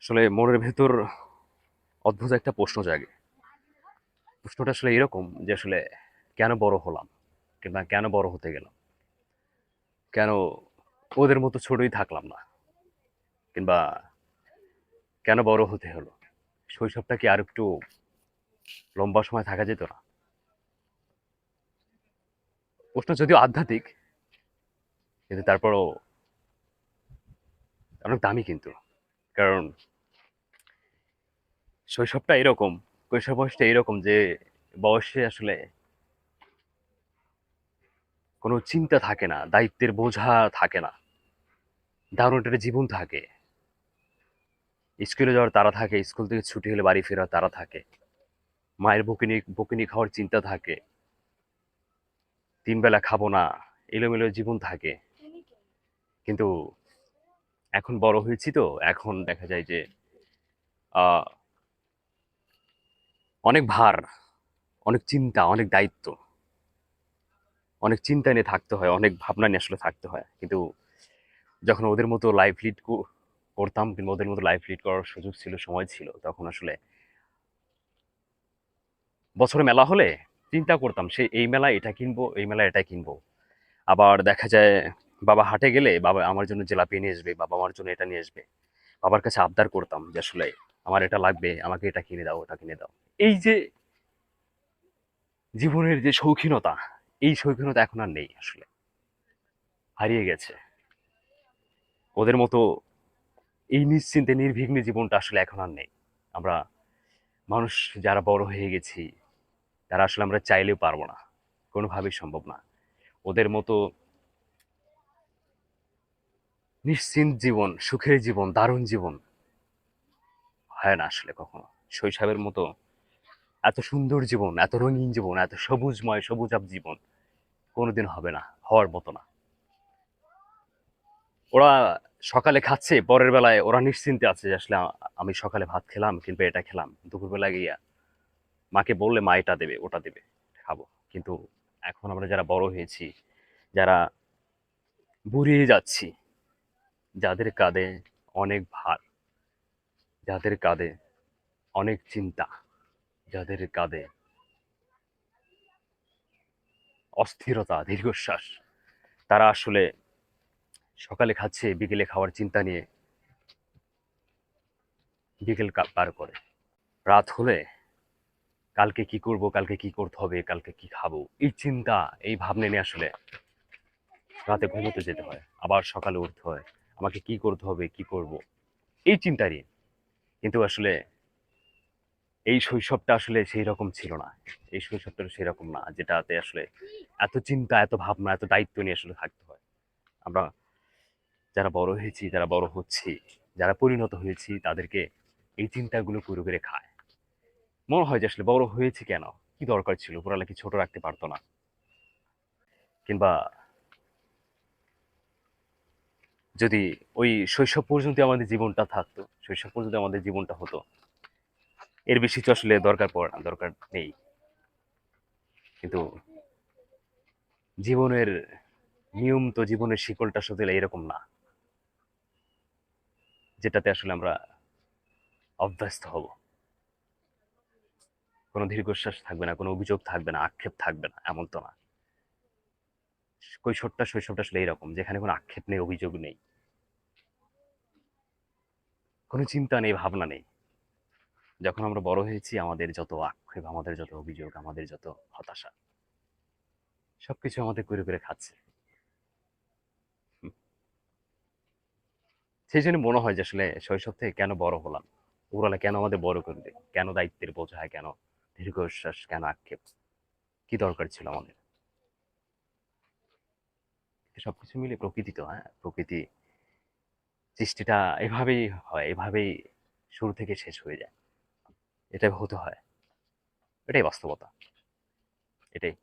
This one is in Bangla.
আসলে মনের ভেতর অদ্ভুত একটা প্রশ্ন জাগে। প্রশ্নটা আসলে এরকম যে আসলে কেন বড় হলাম, কিংবা কেন বড় হতে গেলাম, কেন ওদের মতো ছোটই থাকলাম না, কিংবা কেন বড় হতে হলো। শৈশবটা কি আর একটু লম্বা সময় থাকা যেত না? প্রশ্ন যদিও আধ্যাত্মিক, কিন্তু তারপরও অনেক দামি কিন্তু। কারণ শৈশবটা এরকম, কৈশোর বয়সটা এরকম যে বয়সে আসলে কোনো চিন্তা থাকে না, দায়িত্বের বোঝা থাকে না, দারুণ একটা জীবন থাকে। স্কুলে যাওয়ার তাড়া থাকে, স্কুল থেকে ছুটি হলে বাড়ি ফেরার তাড়া থাকে, মায়ের বকুনি বকুনি খাওয়ার চিন্তা থাকে, তিন বেলা খাবো না, এলোমেলো জীবন থাকে। কিন্তু এখন বড় হয়েছি তো, এখন দেখা যায় যে আহ, অনেক ভার, অনেক চিন্তা, অনেক দায়িত্ব, অনেক চিন্তা নিয়ে থাকতে হয়, অনেক ভাবনা নিয়ে আসলে থাকতে হয়। কিন্তু যখন ওদের মতো লাইফ লিড করতাম, কিংবা ওদের মতো লাইফ লিড করার সুযোগ ছিল, সময় ছিল, তখন আসলে বছরে মেলা হলে চিন্তা করতাম সে এই মেলায় এটা কিনবো, এই মেলায় এটা কিনবো। আবার দেখা যায় বাবা হাটে গেলে বাবা আমার জন্য জিলাপি নিয়ে আসবে, বাবা আমার জন্য এটা নিয়ে আসবে। বাবার কাছে আবদার করতাম যে আসলে আমার এটা লাগবে, আমাকে এটা কিনে দাও, ওটা কিনে দাও। এই যে জীবনের যে শৌখিনতা, এই শৌখিনতা এখন আর নেই আসলে, হারিয়ে গেছে। ওদের মতো এই নিশ্চিন্তে নির্বিঘ্নে জীবনটা আসলে এখন আর নেই। আমরা মানুষ যারা বড় হয়ে গেছি, তারা আসলে আমরা চাইলেও পারবো না, কোনোভাবেই সম্ভব না। ওদের মতো নিশ্চিন্ত জীবন, সুখের জীবন, দারুণ জীবন হয় না আসলে কখনো। শৈশবের মতো এত সুন্দর জীবন, এত রঙিন জীবন, এত সবুজময় সবুজাব জীবন কোনোদিন হবে না, হওয়ার মতো না। ওরা সকালে খাচ্ছে, পরের বেলায় ওরা নিশ্চিন্তে আছে যে আসলে আমি সকালে ভাত খেলাম, কিংবা এটা খেলাম, দুপুরবেলা গিয়া মাকে বললে মা এটা দেবে, ওটা দেবে, খাবো। কিন্তু এখন আমরা যারা বড় হয়েছি, যারা বুড়িয়ে যাচ্ছি, যাদের কাঁধে অনেক ভার, যাদের কাঁধে অনেক চিন্তা, যাদের কাঁধে অস্থিরতা, দীর্ঘশ্বাস, তারা আসলে সকালে খাচ্ছে, বিকেলে খাওয়ার চিন্তা নিয়ে বিকেল পার করে। রাত হলে কালকে কি করব, কালকে কি করতে হবে, কালকে কি খাবো, এই চিন্তা, এই ভাবনা নিয়ে আসলে রাতে ঘুমোতে যেতে হয়, আবার সকালে উঠতে হয়, আমাকে কি করতে হবে, কি করব, এই চিন্তা নিয়ে। কিন্তু আসলে এই শৈশবটা আসলে সেই রকম ছিল না। এই শৈশবটা সেই রকম না যেটাতে আসলে এত চিন্তা, এত ভাবনা, এত দায়িত্ব নিয়ে আসলে থাকতে হয়। আমরা যারা বড় হয়েছি, যারা বড় হচ্ছি, যারা পরিণত হয়েছি, তাদেরকে এই চিন্তাগুলো পুরো করে খায়। মনে হয় যে আসলে বড় হয়েছি কেন, কি দরকার ছিল, পড়ালেখা ছোট রাখতে পারতো না, কিংবা যদি ওই শৈশব পর্যন্ত আমাদের জীবনটা থাকতো, শৈশব পর্যন্ত আমাদের জীবনটা হতো, এর বেশি তো আসলে দরকার পড়ে না, দরকার নেই। কিন্তু জীবনের নিয়ম তো, জীবনের শিকলটা আসলে এরকম না যেটাতে আসলে আমরা অভ্যস্ত হব। কোনো দীর্ঘশ্বাস থাকবে না, কোনো অভিযোগ থাকবে না, আক্ষেপ থাকবে না, এমন তো না। কৈশোরটা, শৈশবটা আসলে এরকম, যেখানে কোনো আক্ষেপ নেই, অভিযোগ নেই, কোনো চিন্তা নেই, ভাবনা নেই। যখন আমরা বড় হয়েছি, আমাদের যত আক্ষেপ, আমাদের যত অভিযোগ, আমাদের যত হতাশা, সবকিছু আমাদের করে করে খাচ্ছে। হুম। সেই জন্য মনে হয় যে আসলে শৈশব থেকে কেন বড় হলাম, ওরালা কেন আমাদের বড় করবে, কেন দায়িত্বের বোঝায়, কেন দীর্ঘশ্বাস, কেন আক্ষেপ, কি দরকার ছিল আমাদের। সবকিছু মিলে প্রকৃতি তো, হ্যাঁ, প্রকৃতি সৃষ্টিটা এভাবেই হয়, এভাবেই শুরু থেকে শেষ হয়ে যায়, এটাই হতে হয়, এটাই বাস্তবতা, এটাই।